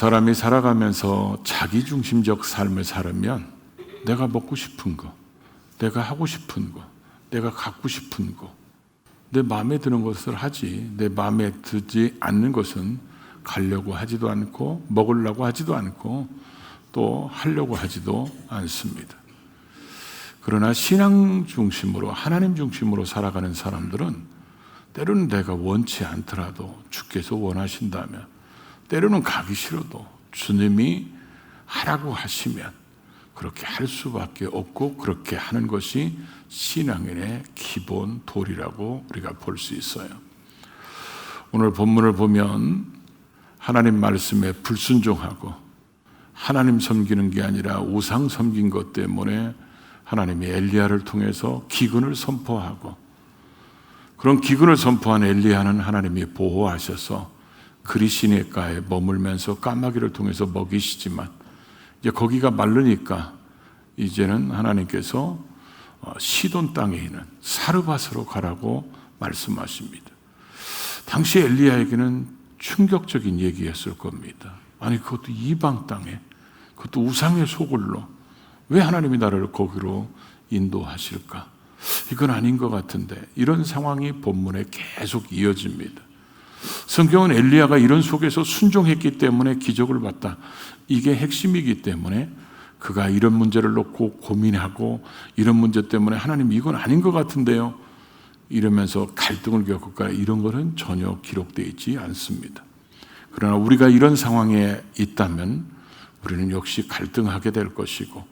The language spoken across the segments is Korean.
사람이 살아가면서 자기중심적 삶을 살면 내가 먹고 싶은 거, 내가 하고 싶은 거, 내가 갖고 싶은 거, 내 마음에 드는 것을 하지, 내 마음에 들지 않는 것은 가려고 하지도 않고 먹으려고 하지도 않고 또 하려고 하지도 않습니다. 그러나 신앙 중심으로, 하나님 중심으로 살아가는 사람들은 때로는 내가 원치 않더라도 주께서 원하신다면, 때로는 가기 싫어도 주님이 하라고 하시면 그렇게 할 수밖에 없고, 그렇게 하는 것이 신앙인의 기본 도리라고 우리가 볼 수 있어요. 오늘 본문을 보면 하나님 말씀에 불순종하고 하나님 섬기는 게 아니라 우상 섬긴 것 때문에 하나님이 엘리야를 통해서 기근을 선포하고, 그런 기근을 선포한 엘리야는 하나님이 보호하셔서 그리시네가에 머물면서 까마귀를 통해서 먹이시지만, 이제 거기가 마르니까 이제는 하나님께서 시돈 땅에 있는 사르밧으로 가라고 말씀하십니다. 당시 엘리야에게는 충격적인 얘기였을 겁니다. 아니, 그것도 이방 땅에, 그것도 우상의 소굴로 왜 하나님이 나를 거기로 인도하실까? 이건 아닌 것 같은데, 이런 상황이 본문에 계속 이어집니다. 성경은 엘리야가 이런 속에서 순종했기 때문에 기적을 봤다, 이게 핵심이기 때문에 그가 이런 문제를 놓고 고민하고 이런 문제 때문에 하나님 이건 아닌 것 같은데요, 이러면서 갈등을 겪을까, 이런 것은 전혀 기록되어 있지 않습니다. 그러나 우리가 이런 상황에 있다면 우리는 역시 갈등하게 될 것이고,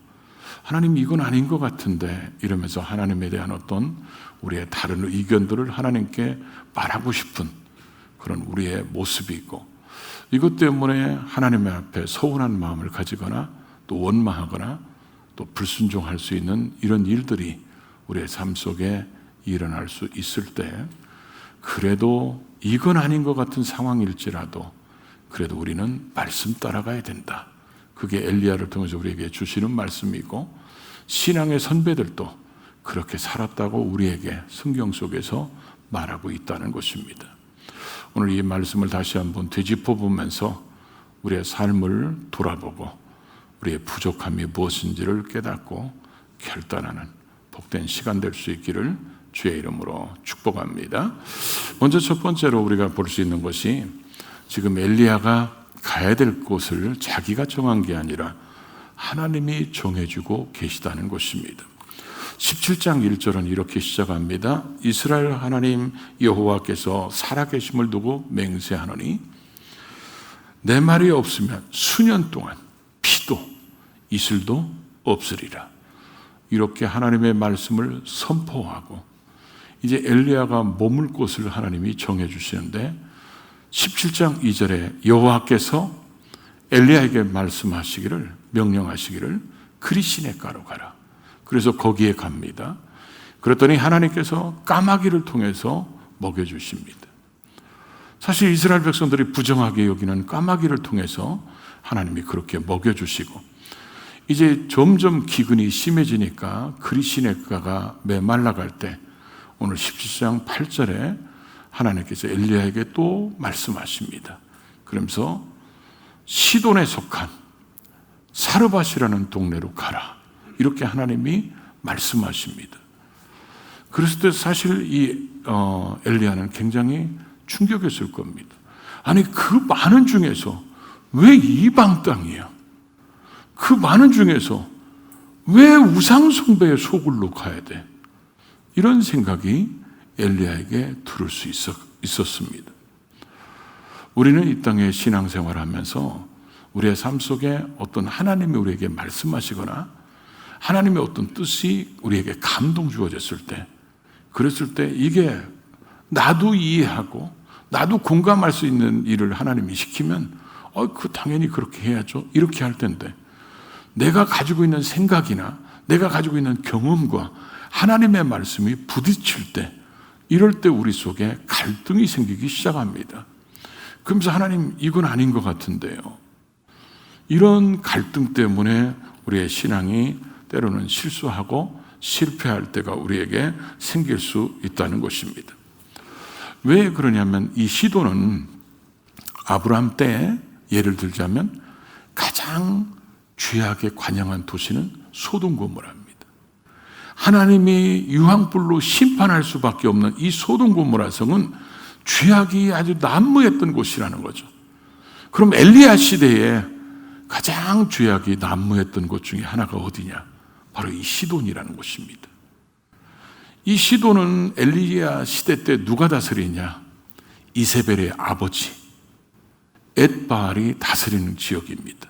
하나님 이건 아닌 것 같은데, 이러면서 하나님에 대한 어떤 우리의 다른 의견들을 하나님께 말하고 싶은 그런 우리의 모습이 있고, 이것 때문에 하나님 앞에 서운한 마음을 가지거나 또 원망하거나 또 불순종할 수 있는 이런 일들이 우리의 삶 속에 일어날 수 있을 때, 그래도 이건 아닌 것 같은 상황일지라도 그래도 우리는 말씀 따라가야 된다. 그게 엘리야를 통해서 우리에게 주시는 말씀이고, 신앙의 선배들도 그렇게 살았다고 우리에게 성경 속에서 말하고 있다는 것입니다. 오늘 이 말씀을 다시 한번 되짚어 보면서 우리의 삶을 돌아보고 우리의 부족함이 무엇인지를 깨닫고 결단하는 복된 시간 될 수 있기를 주의 이름으로 축복합니다. 먼저 첫 번째로 우리가 볼 수 있는 것이, 지금 엘리야가 가야 될 곳을 자기가 정한 게 아니라 하나님이 정해주고 계시다는 것입니다. 17장 1절은 이렇게 시작합니다. 이스라엘 하나님 여호와께서 살아계심을 두고 맹세하노니 내 말이 없으면 수년 동안 피도 이슬도 없으리라. 이렇게 하나님의 말씀을 선포하고 이제 엘리야가 머물 곳을 하나님이 정해주시는데, 17장 2절에 여호와께서 엘리야에게 말씀하시기를, 명령하시기를 그리시네가로 가라. 그래서 거기에 갑니다. 그랬더니 하나님께서 까마귀를 통해서 먹여주십니다. 사실 이스라엘 백성들이 부정하게 여기는 까마귀를 통해서 하나님이 그렇게 먹여주시고, 이제 점점 기근이 심해지니까 그리시네가가 메말라갈 때 오늘 17장 8절에 하나님께서 엘리야에게 또 말씀하십니다. 그러면서 시돈에 속한 사르밧이라는 동네로 가라, 이렇게 하나님이 말씀하십니다. 그랬을 때 사실 이 엘리야는 굉장히 충격했을 겁니다. 아니, 그 많은 중에서 왜 이방 땅이야? 그 많은 중에서 왜 우상 숭배의 소굴로 가야 돼? 이런 생각이 엘리야에게 들을 수 있었습니다. 우리는 이 땅에 신앙생활하면서 우리의 삶 속에 어떤 하나님이 우리에게 말씀하시거나 하나님의 어떤 뜻이 우리에게 감동 주어졌을 때, 그랬을 때 이게 나도 이해하고 나도 공감할 수 있는 일을 하나님이 시키면 그 당연히 그렇게 해야죠, 이렇게 할 텐데, 내가 가지고 있는 생각이나 내가 가지고 있는 경험과 하나님의 말씀이 부딪힐 때, 이럴 때 우리 속에 갈등이 생기기 시작합니다. 그러면서 하나님 이건 아닌 것 같은데요. 이런 갈등 때문에 우리의 신앙이 때로는 실수하고 실패할 때가 우리에게 생길 수 있다는 것입니다. 왜 그러냐면 이 시도는 아브라함 때 예를 들자면 가장 죄악에 관영한 도시는 소돔 고모라입니다. 하나님이 유황불로 심판할 수밖에 없는 이 소돔 고모라 성은 죄악이 아주 난무했던 곳이라는 거죠. 그럼 엘리야 시대에 가장 죄악이 난무했던 곳 중에 하나가 어디냐? 바로 이 시돈이라는 곳입니다. 이 시돈은 엘리야 시대 때 누가 다스리냐? 이세벨의 아버지 엣바알이 다스리는 지역입니다.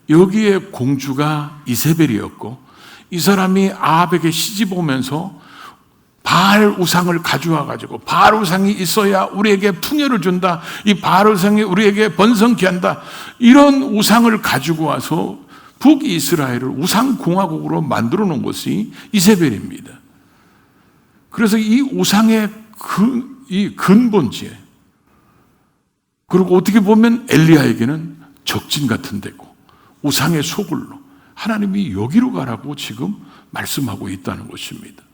여기에 공주가 이세벨이었고, 이 사람이 아합에게 시집 오면서 바알 우상을 가져와 가지고, 바알 우상이 있어야 우리에게 풍요를 준다, 이 바알 우상이 우리에게 번성케 한다, 이런 우상을 가지고 와서 북이스라엘을 우상공화국으로 만들어 놓은 것이 이세벨입니다. 그래서 이 우상의 이 근본지에, 그리고 어떻게 보면 엘리야에게는 적진 같은 데고 우상의 소굴로 하나님이 여기로 가라고 지금 말씀하고 있다는 것입니다.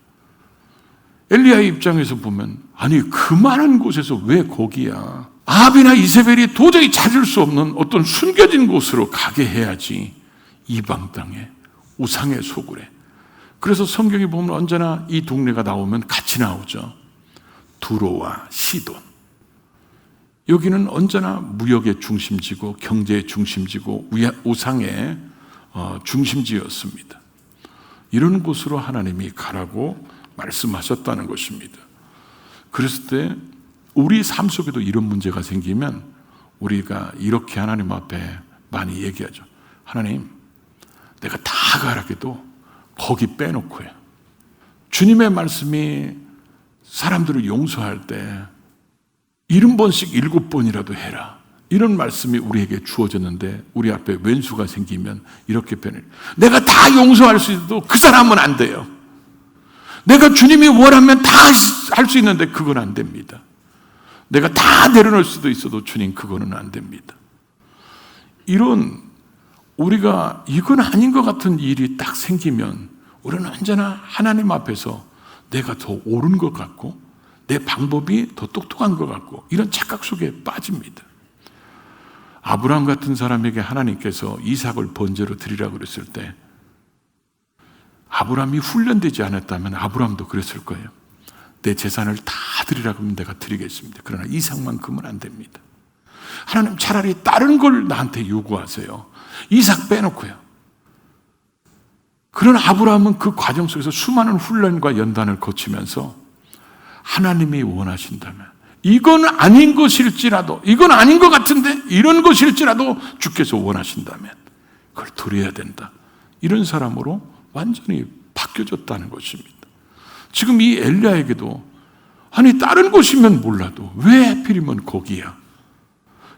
엘리야의 입장에서 보면, 아니 그 많은 곳에서 왜 거기야? 아합이나 이세벨이 도저히 찾을 수 없는 어떤 숨겨진 곳으로 가게 해야지, 이방 땅에 우상의 소굴에. 그래서 성경에 보면 언제나 이 동네가 나오면 같이 나오죠. 두로와 시돈. 여기는 언제나 무역의 중심지고 경제의 중심지고 우상의 중심지였습니다. 이런 곳으로 하나님이 가라고 말씀하셨다는 것입니다. 그랬을 때 우리 삶 속에도 이런 문제가 생기면 우리가 이렇게 하나님 앞에 많이 얘기하죠. 하나님, 내가 다 가라게도 거기 빼놓고요. 주님의 말씀이 사람들을 용서할 때 70번씩 7번이라도 해라, 이런 말씀이 우리에게 주어졌는데, 우리 앞에 왼수가 생기면 이렇게 변해요. 내가 다 용서할 수 있어도 그 사람은 안 돼요. 내가 주님이 원하면 다 할 수 있는데 그건 안 됩니다. 내가 다 내려놓을 수도 있어도 주님 그거는 안 됩니다. 이런 우리가 이건 아닌 것 같은 일이 딱 생기면 우리는 언제나 하나님 앞에서 내가 더 옳은 것 같고 내 방법이 더 똑똑한 것 같고 이런 착각 속에 빠집니다. 아브라함 같은 사람에게 하나님께서 이삭을 번제로 드리라고 그랬을 때 아브라함이 훈련되지 않았다면 아브라함도 그랬을 거예요. 내 재산을 다 드리라고 하면 내가 드리겠습니다. 그러나 이삭만큼은 안 됩니다. 하나님 차라리 다른 걸 나한테 요구하세요. 이삭 빼놓고요. 그런 아브라함은 그 과정 속에서 수많은 훈련과 연단을 거치면서 하나님이 원하신다면, 이건 아닌 것일지라도, 이건 아닌 것 같은데 이런 것일지라도 주께서 원하신다면 그걸 드려야 된다, 이런 사람으로 완전히 바뀌어졌다는 것입니다. 지금 이 엘리야에게도 아니 다른 곳이면 몰라도 왜 하필이면 거기야,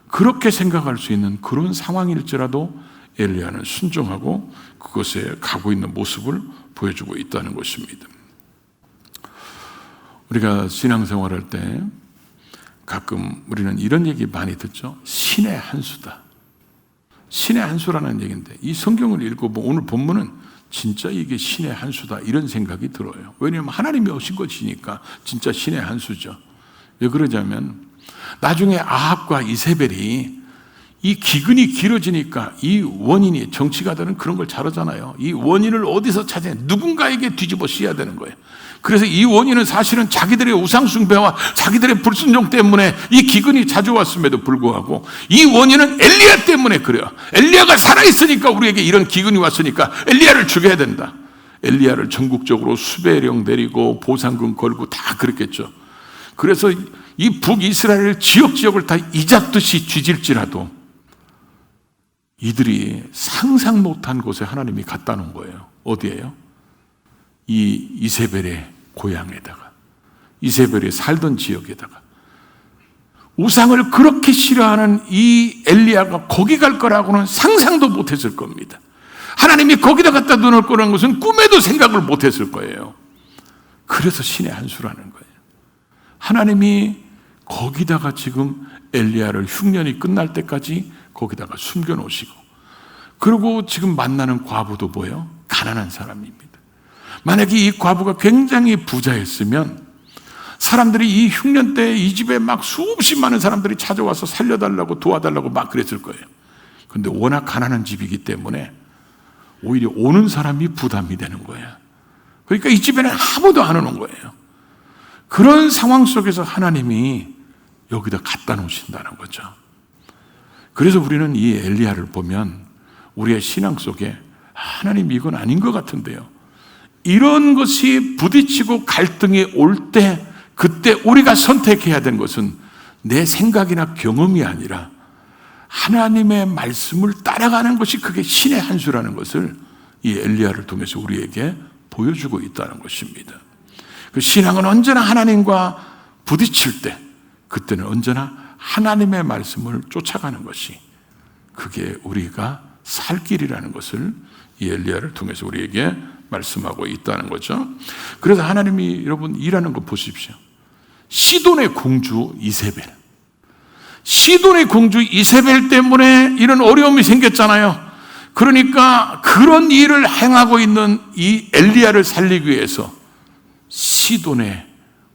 그렇게 생각할 수 있는 그런 상황일지라도 엘리야는 순종하고 그것에 가고 있는 모습을 보여주고 있다는 것입니다. 우리가 신앙생활할 때 가끔 우리는 이런 얘기 많이 듣죠. 신의 한 수다. 신의 한 수라는 얘기인데, 이 성경을 읽어보면 오늘 본문은 진짜 이게 신의 한 수다, 이런 생각이 들어요. 왜냐하면 하나님이 오신 것이니까 진짜 신의 한 수죠. 왜 그러냐면 나중에 아합과 이세벨이 이 기근이 길어지니까 이 원인이, 정치가들은 그런 걸 잘하잖아요. 이 원인을 어디서 찾아야, 누군가에게 뒤집어 씌워야 되는 거예요. 그래서 이 원인은 사실은 자기들의 우상숭배와 자기들의 불순종 때문에 이 기근이 찾아왔음에도 불구하고 이 원인은 엘리야 때문에 그래요. 엘리야가 살아있으니까 우리에게 이런 기근이 왔으니까 엘리야를 죽여야 된다. 엘리야를 전국적으로 수배령 내리고 보상금 걸고 다 그랬겠죠. 그래서 이 북이스라엘 지역을 다 이잡듯이 뒤질지라도 이들이 상상 못한 곳에 하나님이 갖다 놓은 거예요. 어디예요? 이 이세벨의 고향에다가, 이세벨이 살던 지역에다가. 우상을 그렇게 싫어하는 이 엘리야가 거기 갈 거라고는 상상도 못했을 겁니다. 하나님이 거기다 갖다 놓을 거라는 것은 꿈에도 생각을 못했을 거예요. 그래서 신의 한 수라는 거예요. 하나님이 거기다가 지금 엘리야를 흉년이 끝날 때까지 거기다가 숨겨 놓으시고, 그리고 지금 만나는 과부도 뭐예요? 가난한 사람입니다. 만약에 이 과부가 굉장히 부자였으면 사람들이 이 흉년 때 이 집에 막 수없이 많은 사람들이 찾아와서 살려달라고 도와달라고 막 그랬을 거예요. 그런데 워낙 가난한 집이기 때문에 오히려 오는 사람이 부담이 되는 거예요. 그러니까 이 집에는 아무도 안 오는 거예요. 그런 상황 속에서 하나님이 여기다 갖다 놓으신다는 거죠. 그래서 우리는 이 엘리야를 보면 우리의 신앙 속에 하나님 이건 아닌 것 같은데요. 이런 것이 부딪히고 갈등이 올 때 그때 우리가 선택해야 되는 것은 내 생각이나 경험이 아니라 하나님의 말씀을 따라가는 것이 그게 신의 한 수라는 것을 이 엘리야를 통해서 우리에게 보여주고 있다는 것입니다. 그 신앙은 언제나 하나님과 부딪힐 때 그때는 언제나 하나님의 말씀을 쫓아가는 것이 그게 우리가 살 길이라는 것을 이 엘리야를 통해서 우리에게 말씀하고 있다는 거죠. 그래서 하나님이 여러분 일하는 거 보십시오. 시돈의 공주 이세벨. 시돈의 공주 이세벨 때문에 이런 어려움이 생겼잖아요. 그러니까 그런 일을 행하고 있는 이 엘리야를 살리기 위해서 시돈의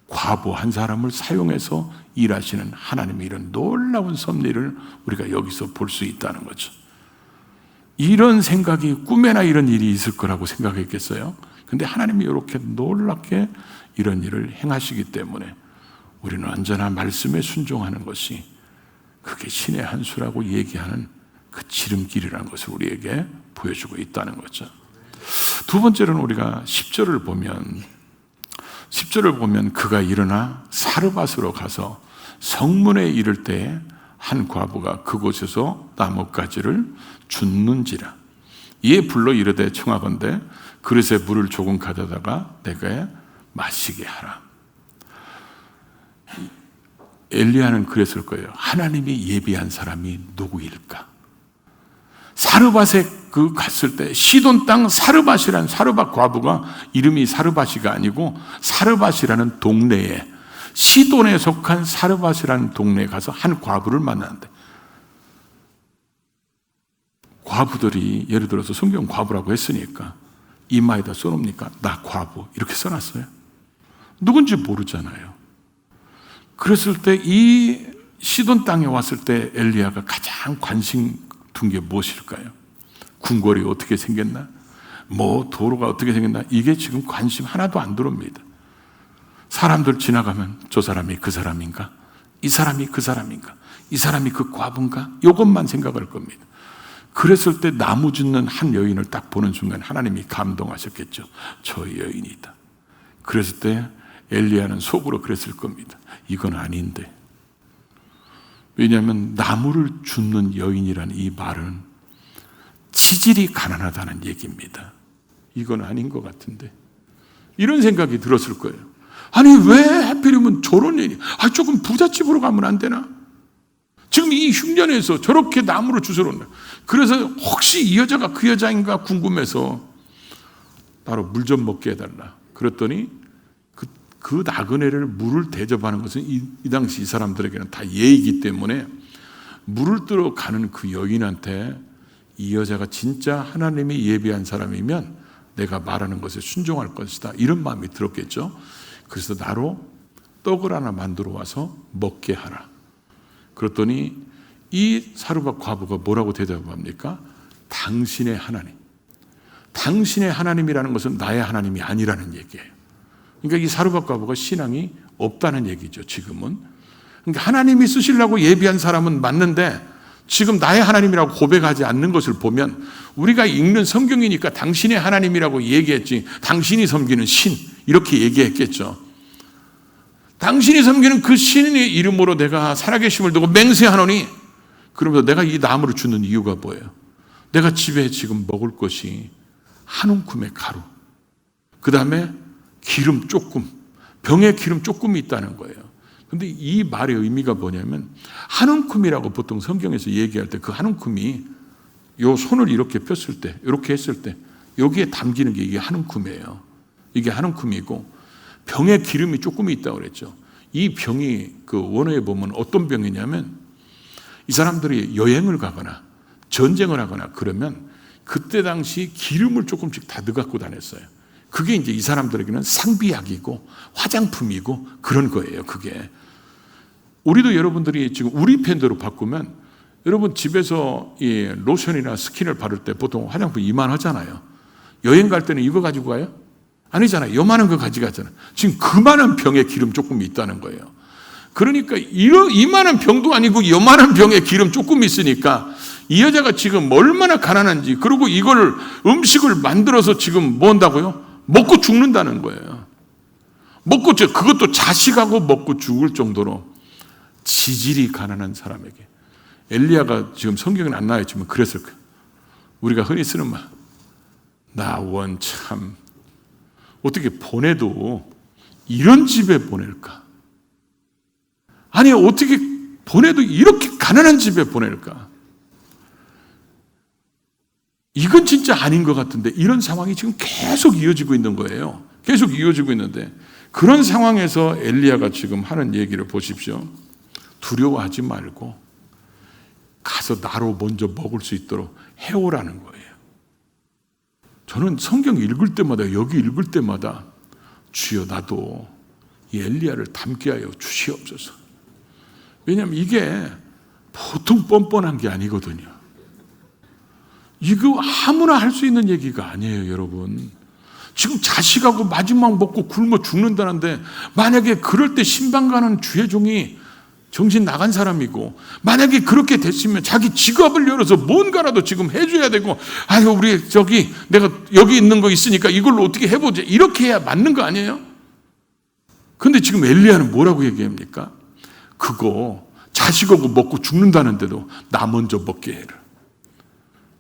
과부 한 사람을 사용해서 일하시는 하나님의 이런 놀라운 섭리를 우리가 여기서 볼 수 있다는 거죠. 이런 생각이 꿈에나 이런 일이 있을 거라고 생각했겠어요? 근데 하나님이 이렇게 놀랍게 이런 일을 행하시기 때문에 우리는 언제나 말씀에 순종하는 것이 그게 신의 한 수라고 얘기하는 그 지름길이라는 것을 우리에게 보여주고 있다는 거죠. 두 번째로는 우리가 10절을 보면 그가 일어나 사르밧으로 가서 성문에 이를 때에 한 과부가 그곳에서 나뭇가지를 줍는지라. 이에 불러 이르되 청하건대 그릇에 물을 조금 가져다가 내게 마시게 하라. 엘리야는 그랬을 거예요. 하나님이 예비한 사람이 누구일까? 사르밧에 그 갔을 때 시돈 땅 사르밧이라는 사르밧 과부가 이름이 사르밧이가 아니고 사르밧이라는 동네에 시돈에 속한 사르밧이라는 동네에 가서 한 과부를 만났는데 과부들이 예를 들어서 성경 과부라고 했으니까 이마에다 써놓습니까? 나 과부 이렇게 써놨어요. 누군지 모르잖아요. 그랬을 때 이 시돈 땅에 왔을 때 엘리야가 가장 관심 둔 게 무엇일까요? 궁궐이 어떻게 생겼나? 도로가 어떻게 생겼나? 이게 지금 관심 하나도 안 들어옵니다. 사람들 지나가면 저 사람이 그 사람인가? 이 사람이 그 사람인가? 이 사람이 그 과부인가? 이것만 생각할 겁니다. 그랬을 때 나무 줍는 한 여인을 딱 보는 순간 하나님이 감동하셨겠죠. 저 여인이다. 그랬을 때 엘리야는 속으로 그랬을 겁니다. 이건 아닌데. 왜냐하면 나무를 줍는 여인이라는 이 말은 치질이 가난하다는 얘기입니다. 이건 아닌 것 같은데. 이런 생각이 들었을 거예요. 아니 왜 하필이면 저런 여인이 조금 부잣집으로 가면 안 되나? 지금 이 흉년에서 저렇게 나무를 주워온다. 그래서 혹시 이 여자가 그 여자인가 궁금해서 바로 물 좀 먹게 해달라. 그랬더니 그 나그네를 물을 대접하는 것은 이 당시 이 사람들에게는 다 예의이기 때문에 물을 뜨러 가는 그 여인한테 이 여자가 진짜 하나님이 예비한 사람이면 내가 말하는 것에 순종할 것이다. 이런 마음이 들었겠죠. 그래서 나로 떡을 하나 만들어 와서 먹게 하라. 그랬더니 이 사르밧 과부가 뭐라고 대답합니까? 당신의 하나님. 당신의 하나님이라는 것은 나의 하나님이 아니라는 얘기예요. 그러니까 이 사르밧 과부가 신앙이 없다는 얘기죠, 지금은. 그러니까 하나님이 쓰시려고 예비한 사람은 맞는데 지금 나의 하나님이라고 고백하지 않는 것을 보면 우리가 읽는 성경이니까 당신의 하나님이라고 얘기했지 당신이 섬기는 신 이렇게 얘기했겠죠. 당신이 섬기는 그 신의 이름으로 내가 살아계심을 두고 맹세하노니 그러면서 내가 이 나무를 주는 이유가 뭐예요? 내가 집에 지금 먹을 것이 한 움큼의 가루 그 다음에 기름 조금 병에 기름 조금이 있다는 거예요. 근데 이 말의 의미가 뭐냐면 한 움큼이라고 보통 성경에서 얘기할 때 그 한 움큼이 요 손을 이렇게 폈을 때 이렇게 했을 때 여기에 담기는 게 이게 한 움큼이에요. 이게 한 움큼이고 병에 기름이 조금 있다고 그랬죠. 이 병이 그 원어에 보면 어떤 병이냐면 이 사람들이 여행을 가거나 전쟁을 하거나 그러면 그때 당시 기름을 조금씩 다 넣어갖고 다녔어요. 그게 이제 이 사람들에게는 상비약이고 화장품이고 그런 거예요. 그게. 우리도 여러분들이 지금 우리 팬대로 바꾸면 여러분 집에서 이 로션이나 스킨을 바를 때 보통 화장품 이만하잖아요. 여행 갈 때는 이거 가지고 가요? 아니잖아요. 요만한 거 가져가잖아요. 지금 그만한 병에 기름 조금 있다는 거예요. 그러니까 이만한 병도 아니고 요만한 병에 기름 조금 있으니까 이 여자가 지금 얼마나 가난한지, 그리고 이걸 음식을 만들어서 지금 뭐 한다고요? 먹고 죽는다는 거예요. 그것도 자식하고 먹고 죽을 정도로 지질이 가난한 사람에게. 엘리야가 지금 성경은 안 나와 있지만 그랬을 거예요. 우리가 흔히 쓰는 말, 나 원 참 어떻게 보내도 이런 집에 보낼까? 아니 어떻게 보내도 이렇게 가난한 집에 보낼까? 이건 진짜 아닌 것 같은데 이런 상황이 지금 계속 이어지고 있는 거예요. 계속 이어지고 있는데 그런 상황에서 엘리야가 지금 하는 얘기를 보십시오. 두려워하지 말고 가서 나로 먼저 먹을 수 있도록 해오라는 거예요. 저는 성경 읽을 때마다, 여기 읽을 때마다 주여 나도 이 엘리야를 닮게 하여 주시옵소서. 왜냐하면 이게 보통 뻔뻔한 게 아니거든요. 이거 아무나 할 수 있는 얘기가 아니에요, 여러분. 지금 자식하고 마지막 먹고 굶어 죽는다는데 만약에 그럴 때 신방 가는 주의 종이 정신 나간 사람이고 만약에 그렇게 됐으면 자기 지갑을 열어서 뭔가라도 지금 해줘야 되고 아유 우리 내가 여기 있는 거 있으니까 이걸로 어떻게 해보자 이렇게 해야 맞는 거 아니에요? 근데 지금 엘리야는 뭐라고 얘기합니까? 그거 자식하고 먹고 죽는다는데도 나 먼저 먹게 해라.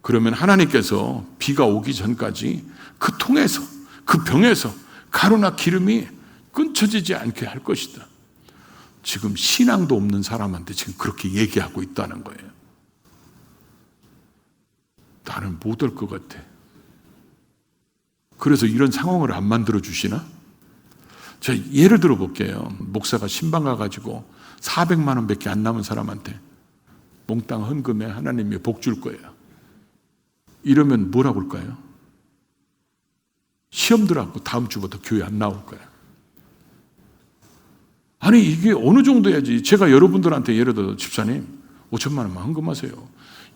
그러면 하나님께서 비가 오기 전까지 그 통에서 그 병에서 가루나 기름이 끊쳐지지 않게 할 것이다. 지금 신앙도 없는 사람한테 지금 그렇게 얘기하고 있다는 거예요. 나는 못 할 것 같아. 그래서 이런 상황을 안 만들어 주시나? 자, 예를 들어 볼게요. 목사가 신방 가가지고 400만 원밖에 안 남은 사람한테 몽땅 헌금해 하나님이 복 줄 거예요. 이러면 뭐라고 할까요? 시험 들어갖고 다음 주부터 교회 안 나올 거야. 아니 이게 어느 정도 해야지. 제가 여러분들한테 예를 들어 집사님 5천만 원만 헌금하세요.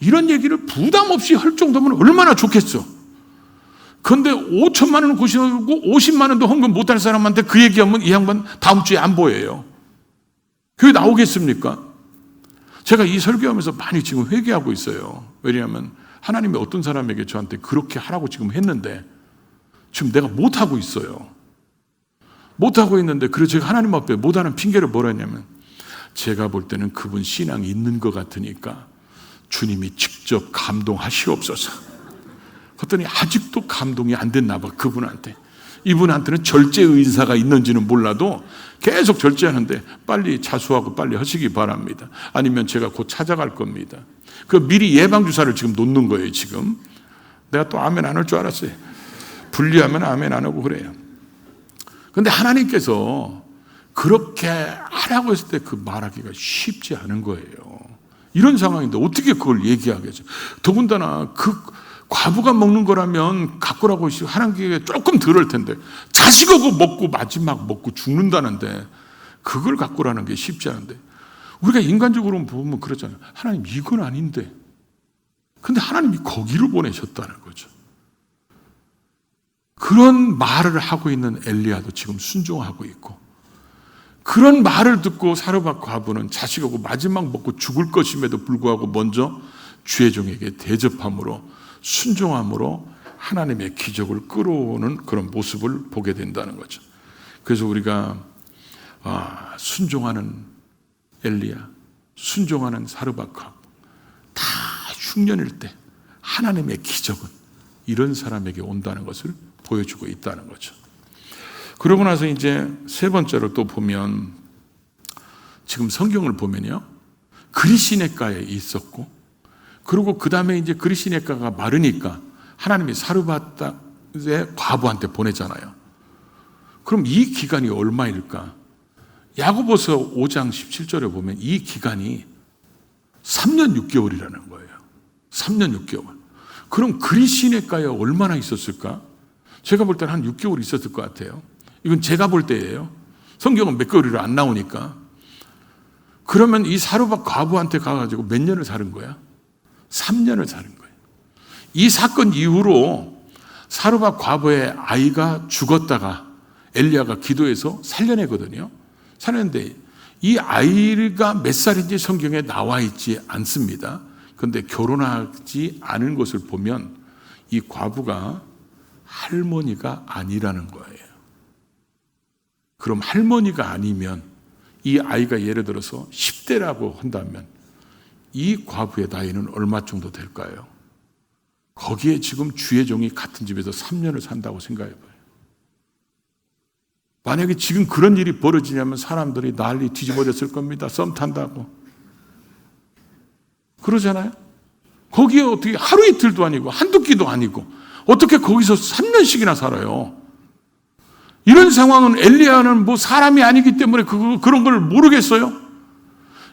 이런 얘기를 부담 없이 할 정도면 얼마나 좋겠어. 그런데 5천만 원을 고시하고 50만 원도 헌금 못할 사람한테 그 얘기하면 이 양반 다음 주에 안 보여요. 교회 나오겠습니까? 제가 이 설교하면서 많이 지금 회개하고 있어요. 왜냐하면 하나님이 어떤 사람에게 저한테 그렇게 하라고 지금 했는데 지금 내가 못하고 있어요. 못하고 있는데 그래서 제가 하나님 앞에 못하는 핑계를 뭐라 했냐면 제가 볼 때는 그분 신앙이 있는 것 같으니까 주님이 직접 감동하시옵소서. 그랬더니 아직도 감동이 안 됐나 봐. 그분한테. 이분한테는 절제 의사가 있는지는 몰라도 계속 절제하는데 빨리 자수하고 빨리 하시기 바랍니다. 아니면 제가 곧 찾아갈 겁니다. 그 미리 예방주사를 지금 놓는 거예요. 지금 내가 또 아멘 안 할 줄 알았어요. 분리하면 아멘 안 하고 그래요. 그런데 하나님께서 그렇게 하라고 했을 때 그 말하기가 쉽지 않은 거예요. 이런 상황인데 어떻게 그걸 얘기하겠어요? 더군다나 그 과부가 먹는 거라면 갖고라고 하나님께 조금 덜할 텐데 자식하고 먹고 마지막 먹고 죽는다는데 그걸 갖고라는 게 쉽지 않은데 우리가 인간적으로 보면 그렇잖아요. 하나님 이건 아닌데 근데 하나님이 거기로 보내셨다는 거죠. 그런 말을 하고 있는 엘리야도 지금 순종하고 있고 그런 말을 듣고 사르밧 과부는 자식하고 마지막 먹고 죽을 것임에도 불구하고 먼저 주의 종에게 대접함으로 순종함으로 하나님의 기적을 끌어오는 그런 모습을 보게 된다는 거죠. 그래서 우리가 순종하는 엘리야, 순종하는 사르밧 과부 다 흉년일 때 하나님의 기적은 이런 사람에게 온다는 것을 보여주고 있다는 거죠. 그러고 나서 이제 세 번째로 또 보면 지금 성경을 보면요. 그리시네가에 있었고 그리고 그 다음에 이제 그리시네가가 마르니까 하나님이 사르밧의 과부한테 보내잖아요. 그럼 이 기간이 얼마일까? 야고보서 5장 17절에 보면 이 기간이 3년 6개월이라는 거예요. 3년 6개월. 그럼 그리시네가에 얼마나 있었을까? 제가 볼 때는 한 6개월 있었을 것 같아요. 이건 제가 볼 때예요. 성경은 몇 개월이라 안 나오니까. 그러면 이 사르밧 과부한테 가가지고 몇 년을 사는 거야? 3년을 사는 거예요. 이 사건 이후로 사르밧 과부의 아이가 죽었다가 엘리야가 기도해서 살려내거든요. 살렸는데 이 아이가 몇 살인지 성경에 나와 있지 않습니다. 그런데 결혼하지 않은 것을 보면 이 과부가 할머니가 아니라는 거예요. 그럼 할머니가 아니면 이 아이가 예를 들어서 10대라고 한다면 이 과부의 나이는 얼마 정도 될까요? 거기에 지금 주의 종이 같은 집에서 3년을 산다고 생각해봐요. 만약에 지금 그런 일이 벌어지냐면 사람들이 난리 뒤집어졌을 겁니다. 썸 탄다고. 그러잖아요? 거기에 어떻게 하루 이틀도 아니고 한두 끼도 아니고 어떻게 거기서 3년씩이나 살아요? 이런 상황은 엘리야는 뭐 사람이 아니기 때문에 그런 걸 모르겠어요?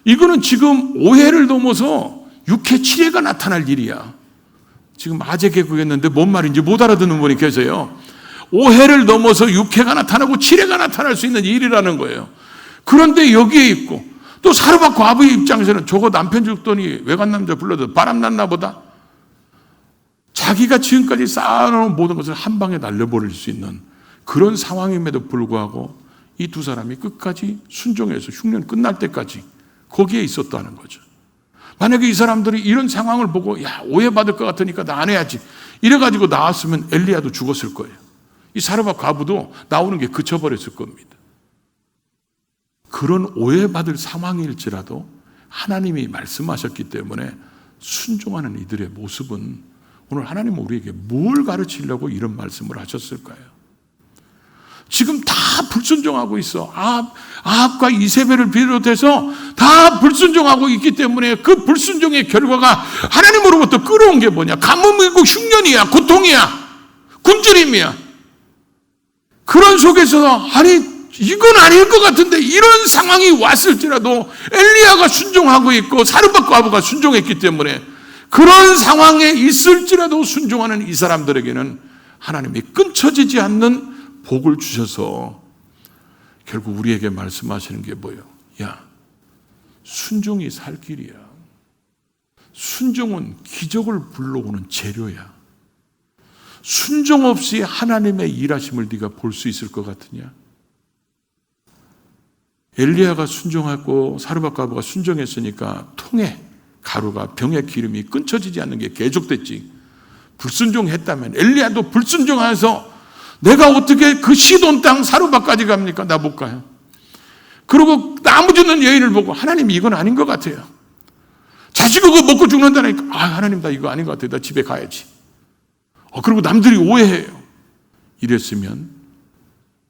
이거는 지금 오해를 넘어서 6회 7회가 나타날 일이야. 지금 아재 개그했는데 뭔 말인지 못 알아듣는 분이 계세요. 오해를 넘어서 6회가 나타나고 7회가 나타날 수 있는 일이라는 거예요. 그런데 여기에 있고 또 사르밧 과부의 입장에서는 저거 남편 죽더니 외간 남자 불러도 바람났나 보다. 자기가 지금까지 쌓아놓은 모든 것을 한 방에 날려버릴 수 있는 그런 상황임에도 불구하고 이 두 사람이 끝까지 순종해서 흉년 끝날 때까지 거기에 있었다는 거죠. 만약에 이 사람들이 이런 상황을 보고 야 오해받을 것 같으니까 나 안 해야지 이래가지고 나왔으면 엘리야도 죽었을 거예요. 이 사르밧 과부도 나오는 게 그쳐버렸을 겁니다. 그런 오해받을 상황일지라도 하나님이 말씀하셨기 때문에 순종하는 이들의 모습은 오늘 하나님은 우리에게 뭘 가르치려고 이런 말씀을 하셨을까요? 지금 다 불순종하고 있어. 아합과 이세벨을 비롯해서 다 불순종하고 있기 때문에 그 불순종의 결과가 하나님으로부터 끌어온 게 뭐냐? 가뭄이고 흉년이야, 고통이야, 굶주림이야. 그런 속에서 이건 아닐 것 같은데 이런 상황이 왔을지라도 엘리야가 순종하고 있고 사르밧 과부가 순종했기 때문에 그런 상황에 있을지라도 순종하는 이 사람들에게는 하나님이 끊쳐지지 않는 복을 주셔서 결국 우리에게 말씀하시는 게 뭐예요? 야, 순종이 살 길이야. 순종은 기적을 불러오는 재료야. 순종 없이 하나님의 일하심을 네가 볼 수 있을 것 같으냐? 엘리야가 순종하고 사르밧 과부가 순종했으니까 통에 가루가 병의 기름이 끊쳐지지 않는 게 계속됐지. 불순종했다면 엘리야도 불순종해서 내가 어떻게 그 시돈 땅 사르밧까지 갑니까? 나 못 가요. 그리고 나무 주는 여인을 보고 하나님 이건 아닌 것 같아요. 자식을 그거 먹고 죽는다니까 하나님 나 이거 아닌 것 같아요. 나 집에 가야지. 그리고 남들이 오해해요. 이랬으면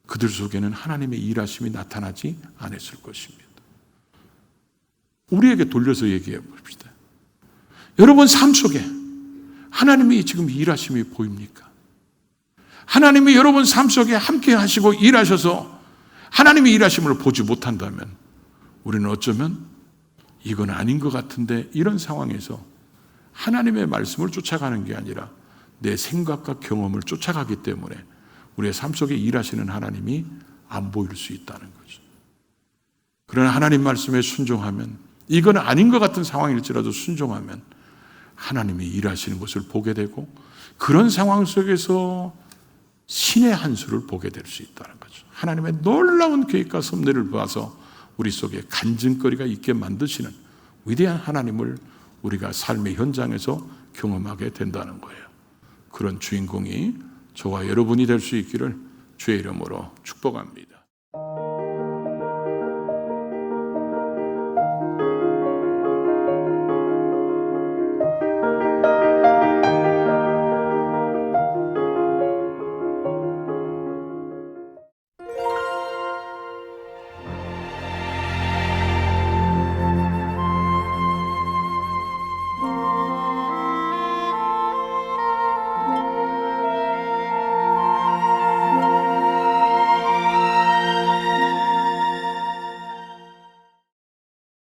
그들 속에는 하나님의 일하심이 나타나지 않았을 것입니다. 우리에게 돌려서 얘기해 봅시다. 여러분 삶 속에 하나님이 지금 일하심이 보입니까? 하나님이 여러분 삶 속에 함께 하시고 일하셔서 하나님의 일하심을 보지 못한다면 우리는 어쩌면 이건 아닌 것 같은데 이런 상황에서 하나님의 말씀을 쫓아가는 게 아니라 내 생각과 경험을 쫓아가기 때문에 우리의 삶 속에 일하시는 하나님이 안 보일 수 있다는 거죠. 그러나 하나님 말씀에 순종하면 이건 아닌 것 같은 상황일지라도 순종하면 하나님이 일하시는 것을 보게 되고 그런 상황 속에서 신의 한 수를 보게 될 수 있다는 거죠. 하나님의 놀라운 계획과 섭리를 봐서 우리 속에 간증거리가 있게 만드시는 위대한 하나님을 우리가 삶의 현장에서 경험하게 된다는 거예요. 그런 주인공이 저와 여러분이 될 수 있기를 주의 이름으로 축복합니다.